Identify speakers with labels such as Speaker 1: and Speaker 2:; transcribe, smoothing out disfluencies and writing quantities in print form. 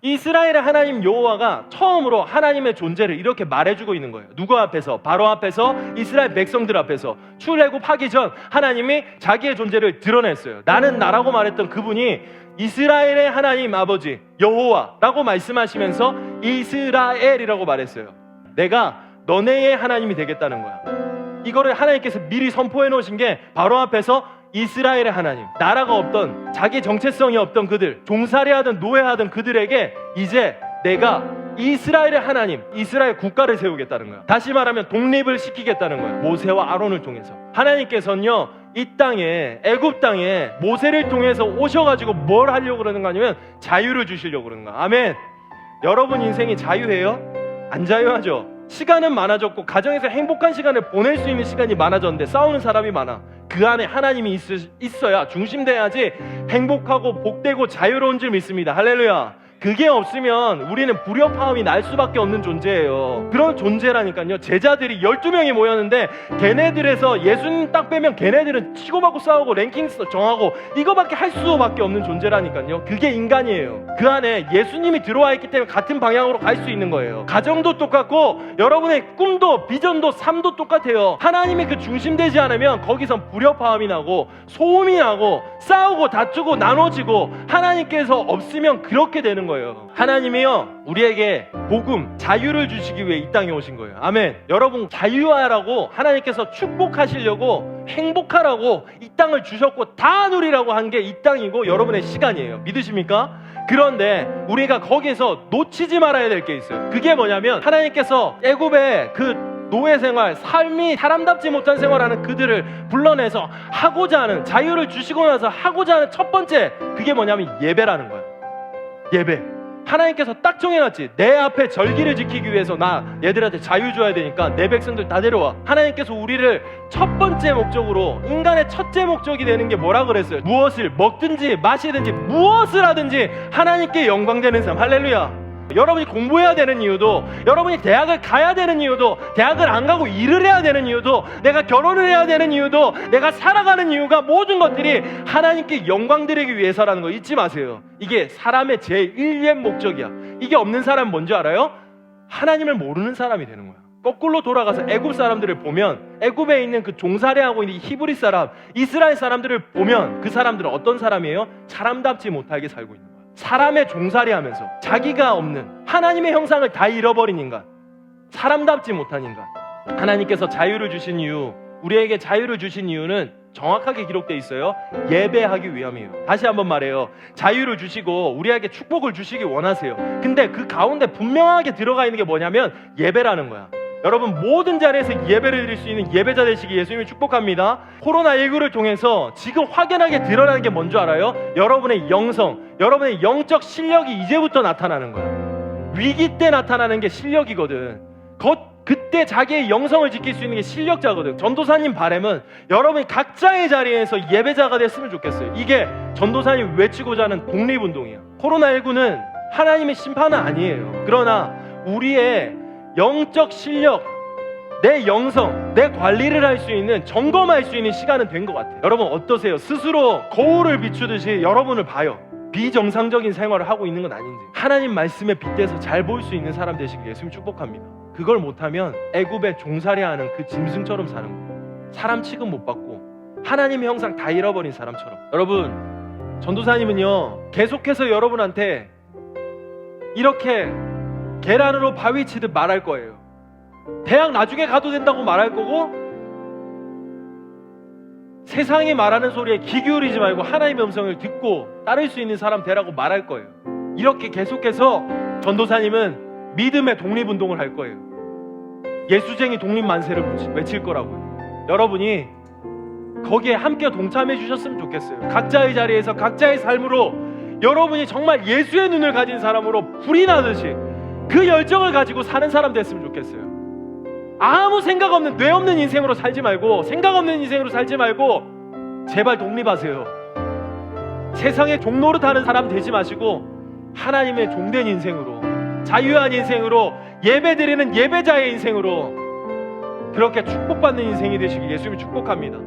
Speaker 1: 이스라엘의 하나님 여호와가 처음으로 하나님의 존재를 이렇게 말해주고 있는 거예요. 누구 앞에서? 바로 앞에서, 이스라엘 백성들 앞에서. 출애굽하기 전 하나님이 자기의 존재를 드러냈어요. 나는 나라고 말했던 그분이 이스라엘의 하나님 아버지 여호와라고 말씀하시면서 이스라엘이라고 말했어요. 내가 너네의 하나님이 되겠다는 거야. 이거를 하나님께서 미리 선포해 놓으신 게 바로 앞에서 이스라엘의 하나님, 나라가 없던, 자기 정체성이 없던 그들, 종살이하던 노예하던 그들에게 이제 내가 이스라엘의 하나님, 이스라엘 국가를 세우겠다는 거야. 다시 말하면 독립을 시키겠다는 거야. 모세와 아론을 통해서. 하나님께서는요, 이 땅에, 애굽 땅에 모세를 통해서 오셔가지고 뭘 하려고 그러는가 하면 자유를 주시려고 그러는 거야. 아멘. 여러분 인생이 자유해요? 안 자유하죠. 시간은 많아졌고 가정에서 행복한 시간을 보낼 수 있는 시간이 많아졌는데 싸우는 사람이 많아. 그 안에 하나님이 있어야, 중심돼야지 행복하고 복되고 자유로운 줄 믿습니다. 할렐루야. 그게 없으면 우리는 불협화음이 날 수밖에 없는 존재예요. 그런 존재라니까요. 제자들이 12명이 모였는데 걔네들에서 예수님 딱 빼면 걔네들은 치고받고 싸우고 랭킹 정하고 이거밖에 할 수밖에 없는 존재라니까요. 그게 인간이에요. 그 안에 예수님이 들어와 있기 때문에 같은 방향으로 갈 수 있는 거예요. 가정도 똑같고 여러분의 꿈도 비전도 삶도 똑같아요. 하나님이 그 중심되지 않으면 거기선 불협화음이 나고 소음이 나고 싸우고 다투고 나눠지고 하나님께서 없으면 그렇게 되는 거예요. 하나님이요, 우리에게 복음, 자유를 주시기 위해 이 땅에 오신 거예요. 아멘. 여러분 자유하라고 하나님께서 축복하시려고 행복하라고 이 땅을 주셨고 다 누리라고 한 게 이 땅이고 여러분의 시간이에요. 믿으십니까? 그런데 우리가 거기서 놓치지 말아야 될 게 있어요. 그게 뭐냐면 하나님께서 애굽의 그 노예 생활, 삶이 사람답지 못한 생활하는 그들을 불러내서 하고자 하는, 자유를 주시고 나서 하고자 하는 첫 번째, 그게 뭐냐면 예배라는 거야. 예배. 하나님께서 딱 정해놨지. 내 앞에 절기를 지키기 위해서 나 얘들한테 자유 줘야 되니까 내 백성들 다 데려와. 하나님께서 우리를 첫 번째 목적으로, 인간의 첫째 목적이 되는 게 뭐라 그랬어요? 무엇을 먹든지 마시든지 무엇을 하든지 하나님께 영광되는 삶. 할렐루야. 여러분이 공부해야 되는 이유도, 여러분이 대학을 가야 되는 이유도, 대학을 안 가고 일을 해야 되는 이유도, 내가 결혼을 해야 되는 이유도, 내가 살아가는 이유가 모든 것들이 하나님께 영광 드리기 위해서라는 거 잊지 마세요. 이게 사람의 제1의 목적이야. 이게 없는 사람은 뭔지 알아요? 하나님을 모르는 사람이 되는 거야. 거꾸로 돌아가서 애굽 사람들을 보면, 애굽에 있는 그 종살이하고 있는 히브리 사람, 이스라엘 사람들을 보면 그 사람들은 어떤 사람이에요? 사람답지 못하게 살고 있는 거야. 사람의 종살이하면서 자기가 없는, 하나님의 형상을 다 잃어버린 인간, 사람답지 못한 인간. 하나님께서 자유를 주신 이유, 우리에게 자유를 주신 이유는 정확하게 기록되어 있어요. 예배하기 위함이에요. 다시 한번 말해요. 자유를 주시고 우리에게 축복을 주시기 원하세요. 근데 그 가운데 분명하게 들어가 있는 게 뭐냐면 예배라는 거야. 여러분 모든 자리에서 예배를 드릴 수 있는 예배자 되시기 예수님이 축복합니다. 코로나19를 통해서 지금 확연하게 드러나는 게 뭔지 알아요? 여러분의 영성, 여러분의 영적 실력이 이제부터 나타나는 거야. 위기 때 나타나는 게 실력이거든. 그때 자기의 영성을 지킬 수 있는 게 실력자거든. 전도사님 바람은 여러분이 각자의 자리에서 예배자가 됐으면 좋겠어요. 이게 전도사님 외치고자 하는 독립운동이야. 코로나19는 하나님의 심판은 아니에요. 그러나 우리의 영적 실력, 내 영성, 내 관리를 할 수 있는, 점검할 수 있는 시간은 된 것 같아요. 여러분 어떠세요? 스스로 거울을 비추듯이 여러분을 봐요. 비정상적인 생활을 하고 있는 건 아닌지, 하나님 말씀에 빗대서 잘 볼 수 있는 사람 되시길 예수님 축복합니다. 그걸 못하면 애굽의 종살이하는 그 짐승처럼 사는 거예요. 사람 취급 못 받고 하나님의 형상 다 잃어버린 사람처럼. 여러분 전도사님은요 계속해서 여러분한테 이렇게 계란으로 바위 치듯 말할 거예요. 대학 나중에 가도 된다고 말할 거고, 세상이 말하는 소리에 귀 기울이지 말고 하나님의 음성을 듣고 따를 수 있는 사람 되라고 말할 거예요. 이렇게 계속해서 전도사님은 믿음의 독립운동을 할 거예요. 예수쟁이 독립만세를 외칠 거라고요. 여러분이 거기에 함께 동참해 주셨으면 좋겠어요. 각자의 자리에서 각자의 삶으로 여러분이 정말 예수의 눈을 가진 사람으로 불이 나듯이 그 열정을 가지고 사는 사람 됐으면 좋겠어요. 아무 생각 없는, 뇌 없는 인생으로 살지 말고, 생각 없는 인생으로 살지 말고 제발 독립하세요. 세상의 종 노릇하는 사람 되지 마시고 하나님의 종된 인생으로, 자유한 인생으로, 예배드리는 예배자의 인생으로 그렇게 축복받는 인생이 되시길 예수님이 축복합니다.